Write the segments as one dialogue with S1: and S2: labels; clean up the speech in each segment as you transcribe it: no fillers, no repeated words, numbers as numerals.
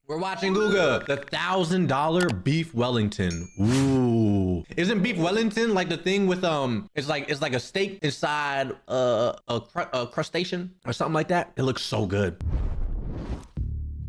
S1: We're watching Guga, the $1,000 Beef Wellington. Ooh, isn't Beef Wellington like the thing with it's like a steak inside a crustacean or something like that? It looks so good.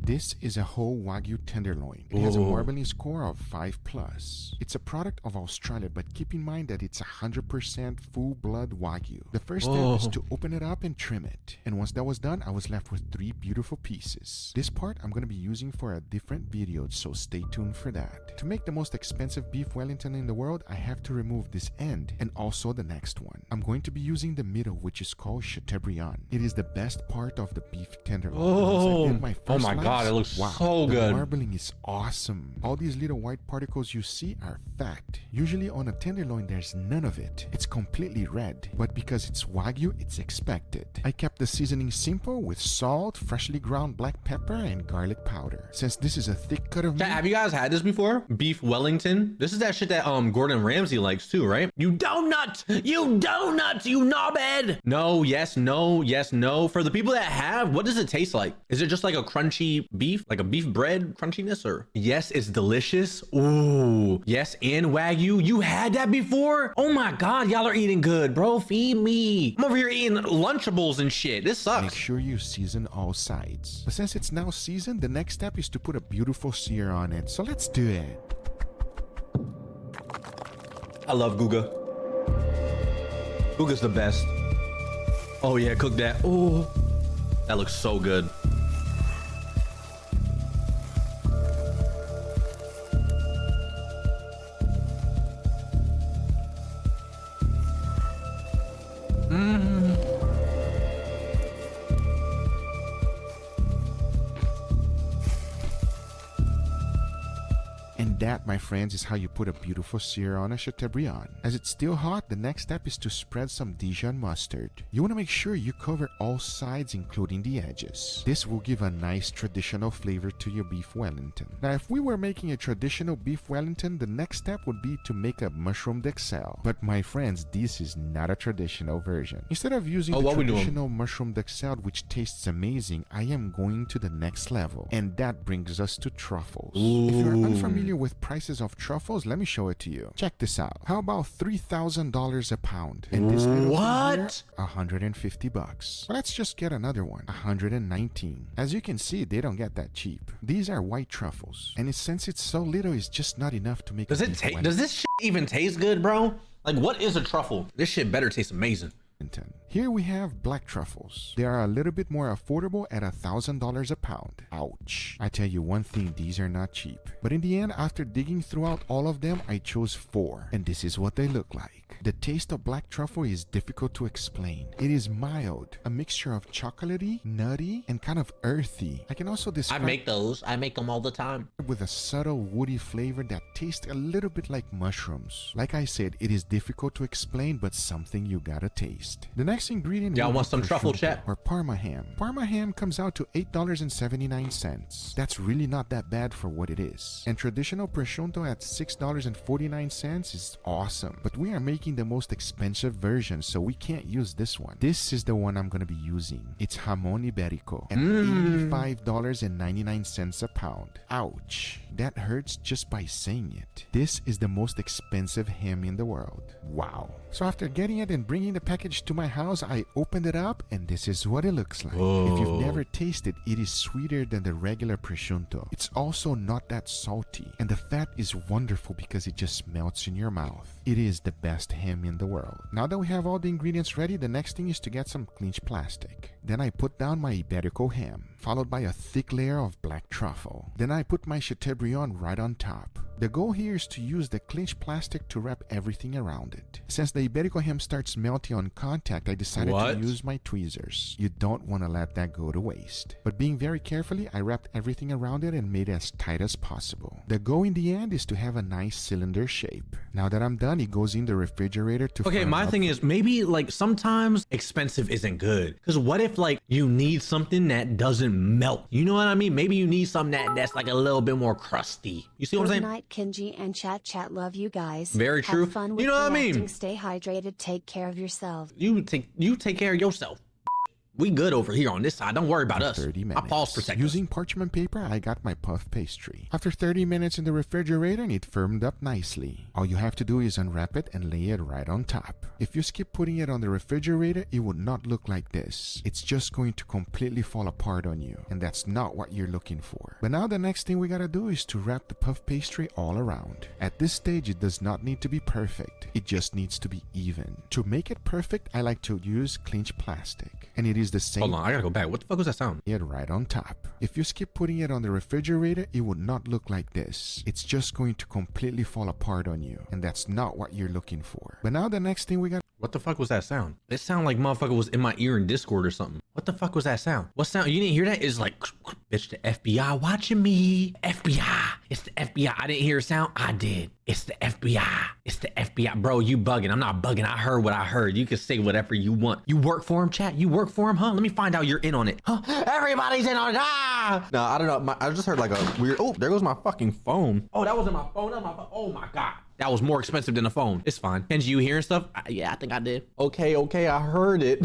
S2: This is a whole Wagyu tenderloin. It has a marbling score of 5+. It's a product of Australia, but keep in mind that it's 100% full-blood Wagyu. The first step is to open it up and trim it. And once that was done, I was left with 3 beautiful pieces. This part I'm going to be using for a different video, so stay tuned for that. To make the most expensive Beef Wellington in the world, I have to remove this end and also the next one. I'm going to be using the middle, which is called chateaubriand. It is the best part of the beef tenderloin.
S1: Oh my God. It looks so good.
S2: The marbling is awesome. All these little white particles you see are fat. Usually on a tenderloin, there's none of it. It's completely red, but because it's Wagyu, it's expected. I kept the seasoning simple with salt, freshly ground black pepper, and garlic powder. Since this is a thick cut of meat.
S1: Have you guys had this before? Beef Wellington? This is that shit that Gordon Ramsay likes too, right? You donut! You knobhead! No, yes, no, yes, no. For the people that have, what does it taste like? Is it just like a crunchy beef, like a beef bread crunchiness? Or yes, it's delicious. Ooh, yes, and Wagyu. You had that before? Oh my God, y'all are eating good, bro. Feed me. I'm over here eating Lunchables and shit. This sucks.
S2: Make sure you season all sides. But since it's now seasoned, the next step is to put a beautiful sear on it. So let's do it.
S1: I love Guga. Guga's the best. Oh yeah, cook that. Oh, that looks so good.
S2: And that, my friends, is how you put a beautiful sear on a chateaubriand. As it's still hot, the next step is to spread some Dijon mustard. You want to make sure you cover all sides, including the edges. This will give a nice traditional flavor to your beef Wellington. Now, if we were making a traditional beef Wellington, the next step would be to make a mushroom d'Excel. But my friends, this is not a traditional version. Instead of using the traditional mushroom d'Excel, which tastes amazing, I am going to the next level. And that brings us to truffles. If you're unfamiliar with prices of truffles, let me show it to you. Check this out. How about $3,000 a pound? And this little thing here, $150. Let's just get another one, $119. As you can see, they don't get that cheap. These are white truffles, and since it's so little, it's just not enough to make.
S1: Does this shit even taste good, bro? Like, what is a truffle? This shit better taste amazing.
S2: Here we have black truffles. They are a little bit more affordable at $1,000 a pound. Ouch. I tell you one thing, these are not cheap. But in the end, after digging throughout all of them, I chose 4. And this is what they look like. The taste of black truffle is difficult to explain. It is mild, a mixture of chocolatey, nutty, and kind of earthy. I can also describe
S1: I make those. I make them all the time.
S2: With a subtle woody flavor that tastes a little bit like mushrooms. Like I said, it is difficult to explain, but something you gotta taste. The next ingredient,
S1: y'all want some truffle, chat?
S2: Or Parma ham. Parma ham comes out to $8.79. That's really not that bad for what it is. And traditional prosciutto at $6.49 is awesome. But we are making the most expensive version, so we can't use this one. This is the one I'm gonna be using. It's jamon iberico at $85.99 a pound. Ouch. That hurts just by saying it. This is the most expensive ham in the world. Wow. So after getting it and bringing the package to my house, I opened it up and this is what it looks like. If you've never tasted, it is sweeter than the regular prosciutto. It's also not that salty, and the fat is wonderful because it just melts in your mouth. It is the best ham in the world. Now that we have all the ingredients ready, the next thing is to get some clinch plastic. Then I put down my Iberico ham, followed by a thick layer of black truffle. Then I put my chateaubriand right on top. The goal here is to use the clinch plastic to wrap everything around it. Since the Iberico ham starts melting on contact, I decided to use my tweezers. You don't want to let that go to waste. But being very carefully, I wrapped everything around it and made it as tight as possible. The goal in the end is to have a nice cylinder shape. Now that I'm done, it goes in the refrigerator to
S1: Okay, my thing is, maybe like sometimes expensive isn't good. Because what if like you need something that doesn't melt? You know what I mean? Maybe you need something that's like a little bit more crusty. You see what I'm saying?
S3: Good night, Kenji and chat. Love you guys.
S1: Very true.
S3: Have fun with
S1: you know what I mean?
S3: Stay hydrated. Take care of yourself.
S1: You take care of yourself. We good over here on this side. Don't worry about us.
S2: 30
S1: I
S2: minutes.
S1: pause protect us.
S2: Using parchment paper, I got my puff pastry. After 30 minutes in the refrigerator, it firmed up nicely. All you have to do is unwrap it and lay it right on top. If you skip putting it on the refrigerator, it would not look like this. It's just going to completely fall apart on you, and that's not what you're looking for. But now the next thing we gotta do is to wrap the puff pastry all around. At this stage, it does not need to be perfect. It just needs to be even. To make it perfect, I like to use clinch plastic, and it is the same.
S1: Hold on, I gotta go back. What the fuck was that sound?
S2: It right on top. If you skip putting it on the refrigerator, it would not look like this. It's just going to completely fall apart on you, and that's not what you're looking for. But now the next thing we got.
S1: What the fuck was that sound? It sounded like motherfucker was in my ear in Discord or something. What the fuck was that sound? What sound? You didn't hear that? It's like, bitch, the FBI watching me. FBI. It's the FBI. I didn't hear a sound. I did. It's the FBI. It's the FBI. Bro, you bugging. I'm not bugging. I heard what I heard. You can say whatever you want. You work for him, chat? You work for him, huh? Let me find out you're in on it. Huh? Everybody's in on it. Ah! No, I don't know. I just heard like a weird, oh, there goes my fucking phone. Oh, that wasn't my phone. That was my phone. Oh my God. That was more expensive than a phone. It's fine. Kenji, you hearing stuff? Yeah, I think I did. Okay, I heard it.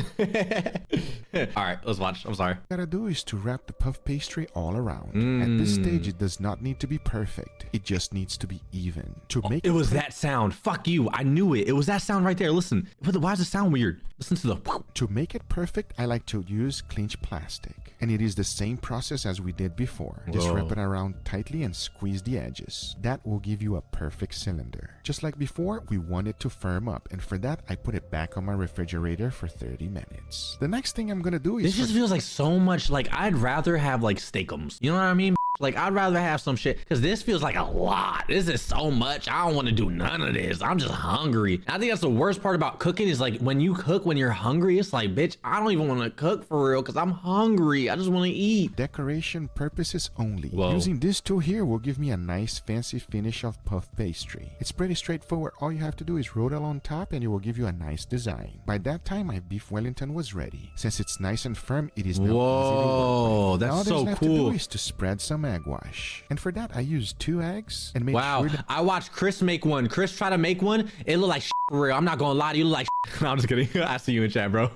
S1: All right, let's watch. I'm sorry.
S2: Gotta do is to wrap the puff pastry all around. At this stage, it does not need to be perfect. It just needs to be even. To make
S1: it was that sound. Fuck you. I knew it. It was that sound right there. Listen. Why does it sound weird? Listen to the.
S2: To make it perfect, I like to use clinch plastic, and it is the same process as we did before. Just wrap it around tightly and squeeze the edges. That will give you a perfect cylinder. Just like before, we want it to firm up, and for that, I put it back on my refrigerator for 30 minutes. The next thing I'm gonna do is.
S1: This just feels like so much like I'd rather have like steakums. You know what I mean? Like I'd rather have some shit because this feels like a lot. This is so much. I don't want to do none of this. I'm just hungry. I think that's the worst part about cooking is like when you cook when you're hungry, it's like, bitch, I don't even want to cook for real because I'm hungry. I just want to eat.
S2: Decoration purposes only.
S1: Whoa.
S2: Using this tool here will give me a nice fancy finish of puff pastry. It's pretty straightforward. All you have to do is roll it on top and it will give you a nice design. By that time, my beef Wellington was ready. Since it's nice and firm, it is now easy to work with.
S1: That's
S2: all
S1: so
S2: left
S1: cool.
S2: to do is to spread some egg wash, and for that I used 2 eggs and made
S1: Wow,
S2: sure that
S1: I watched Chris make one. Chris tried to make one. It looked like for real. I'm not gonna lie to you. It looked like no, I'm just kidding. I see you in chat, bro.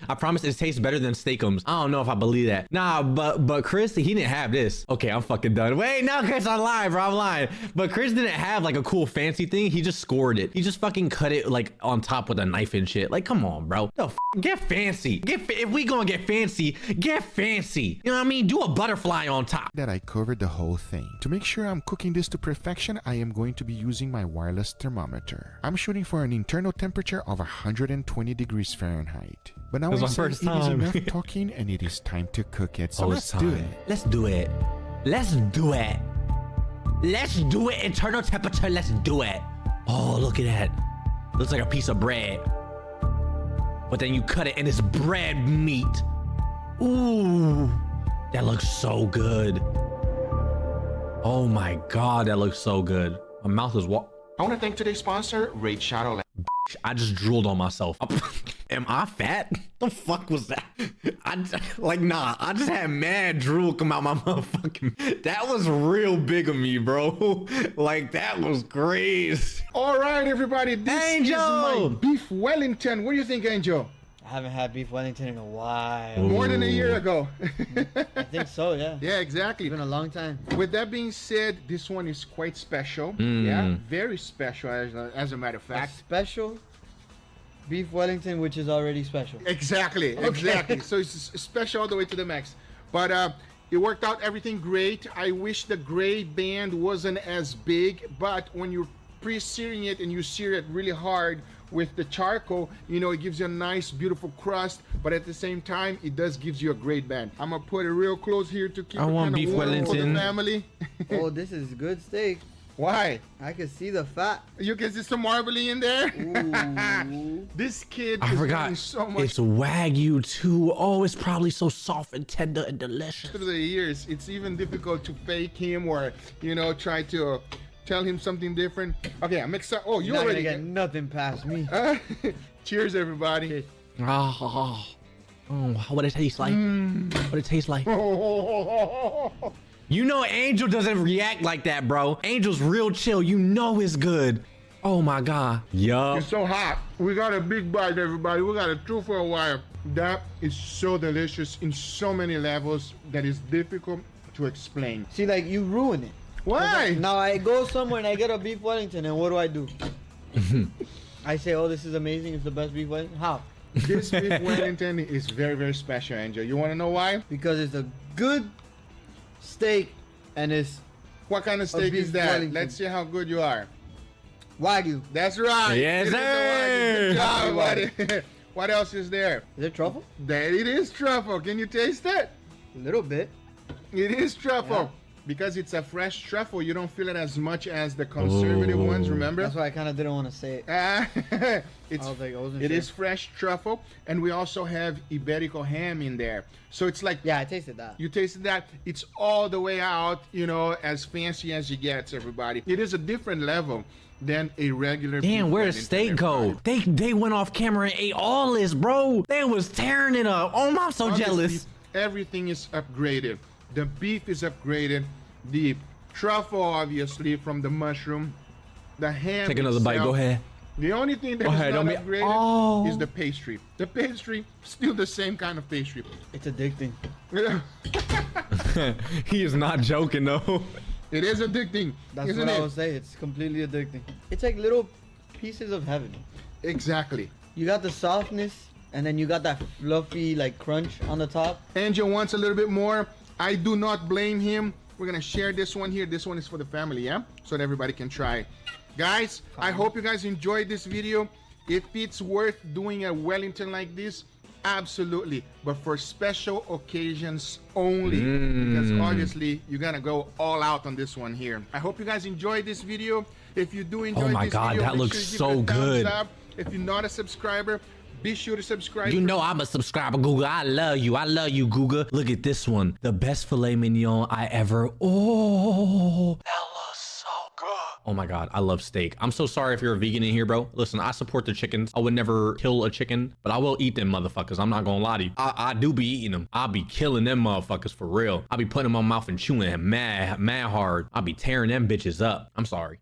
S1: I promise it tastes better than steakums. I don't know if I believe that. Nah, but Chris, he didn't have this. Okay, I'm fucking done. Wait, no, Chris, I'm lying, bro. I'm lying. But Chris didn't have like a cool fancy thing. He just scored it. He just fucking cut it like on top with a knife and shit. Like, come on, bro. No, get fancy. If we gonna get fancy, get fancy. You know what I mean? Do a butterfly on top.
S2: that I covered the whole thing. To make sure I'm cooking this to perfection, I am going to be using my wireless thermometer. I'm shooting for an internal temperature of 120 degrees Fahrenheit. But now I say it is enough talking and it is time to cook it. So let's do it.
S1: Let's do it. Let's do it. Let's do it. Internal temperature. Let's do it. Oh, look at that. Looks like a piece of bread. But then you cut it and it's bread meat. Ooh, that looks so good. Oh my God, that looks so good. My mouth is what?
S2: I want to thank today's sponsor, Raid Shadow.
S1: I just drooled on myself. Am I fat? The fuck was that? I just had mad drool come out my motherfucking. That was real big of me, bro. Like that was crazy.
S4: All right, everybody. This
S1: Angel!
S4: is my Beef Wellington. What do you think, Angel?
S5: I haven't had Beef Wellington in a while.
S4: More than a year ago.
S5: I think so, yeah.
S4: Yeah, exactly.
S5: It's been a long time.
S4: With that being said, this one is quite special. Yeah, very special, as a matter of
S5: A
S4: fact.
S5: special Beef Wellington, which is already special.
S4: Exactly, exactly. So it's special all the way to the max. But it worked out everything great. I wish the gray band wasn't as big, but when you're pre-searing it and you sear it really hard with the charcoal, you know, it gives you a nice, beautiful crust, but at the same time, it does gives you a great band. I'm gonna put it real close here to keep
S1: I
S4: it
S1: want
S4: kind of
S1: Beef
S4: warm for the
S1: Wellington.
S4: family.
S5: Oh, this is good steak.
S4: Why?
S5: I can see the fat.
S4: You can see some marbling in there.
S5: Ooh.
S4: This kid
S1: I
S4: is
S1: forgot.
S4: getting so much
S1: It's Wagyu too. Oh, it's probably so soft and tender and delicious.
S4: through the years. It's even difficult to fake him or, you know, try to tell him something different. Okay, I'm excited. Oh, you
S5: You're not
S4: already
S5: gonna get nothing past me.
S4: Cheers, everybody.
S5: Cheers.
S1: Oh, what it tastes like? What it tastes like? You know Angel doesn't react like that, bro. Angel's real chill. You know it's good. Oh my God. Yup.
S4: It's so hot. We got a big bite, everybody. We got a two for a wire. That is so delicious in so many levels that is difficult to explain.
S5: See, like, you ruin it.
S4: Why?
S5: Now I go somewhere and I get a beef Wellington, and what do? I say, oh, this is amazing. It's the best beef Wellington. How?
S4: This beef Wellington is very, very special, Angel. You want to know why?
S5: Because it's a good steak, and it's
S4: What kind of steak
S5: beef
S4: is that?
S5: Wellington.
S4: Let's see how good you are.
S5: Wagyu.
S4: That's right.
S1: Yes,
S4: It is the
S1: sir.
S4: Wagyu. Good job, buddy. What else is there?
S5: Is it truffle?
S4: There it is, truffle. Can you taste it?
S5: A little bit.
S4: It is truffle.
S5: Yeah.
S4: Because it's a fresh truffle, you don't feel it as much as the conservative ones, remember?
S5: That's why I kind of didn't want to say it.
S4: It's,
S5: I was like, I wasn't
S4: it
S5: sure.
S4: is fresh truffle, and we also have Iberico ham in there. So it's like,
S5: Yeah, I tasted that.
S4: you tasted that, it's all the way out, you know, as fancy as it gets, everybody. It is a different level than a regular
S1: Damn,
S4: beef
S1: where the
S4: Wellington,
S1: steak go?
S4: everybody.
S1: They went off camera and ate all this, bro. They was tearing it up. Oh, I'm so
S4: Obviously,
S1: jealous.
S4: everything is upgraded. The beef is upgraded. The truffle, obviously, from the mushroom. The ham.
S1: Take another bite.
S4: itself.
S1: Go ahead.
S4: The only thing that
S1: Go
S4: is
S1: ahead,
S4: not
S1: don't be-
S4: upgraded
S1: Oh.
S4: is the pastry. The pastry, still the same kind of pastry.
S5: It's addicting.
S1: He is not joking, though.
S4: It is addicting,
S5: That's
S4: isn't
S5: what I
S4: it?
S5: would say. It's completely addicting. It's like little pieces of heaven.
S4: Exactly.
S5: You got the softness, and then you got that fluffy like crunch on the top.
S4: Angel wants a little bit more. I do not blame him. We're gonna share this one here. This one is for the family, yeah? So that everybody can try. Guys, I hope you guys enjoyed this video. If it's worth doing a Wellington like this, absolutely. But for special occasions only. Because obviously, you're gonna go all out on this one here. I hope you guys enjoyed this video. If you do enjoy
S1: my
S4: this
S1: God,
S4: video,
S1: that
S4: make
S1: looks
S4: sure you
S1: so
S4: give it a thumbs
S1: good.
S4: up. If you're not a subscriber, be sure to subscribe.
S1: You know I'm a subscriber, Guga. I love you. I love you, Guga. Look at this one. The best filet mignon I ever. Oh, that looks so good. Oh my God, I love steak. I'm so sorry if you're a vegan in here, bro. Listen, I support the chickens. I would never kill a chicken, but I will eat them motherfuckers. I'm not gonna lie to you. I do be eating them. I be killing them motherfuckers for real. I be putting them in my mouth and chewing them mad hard. I be tearing them bitches up. I'm sorry.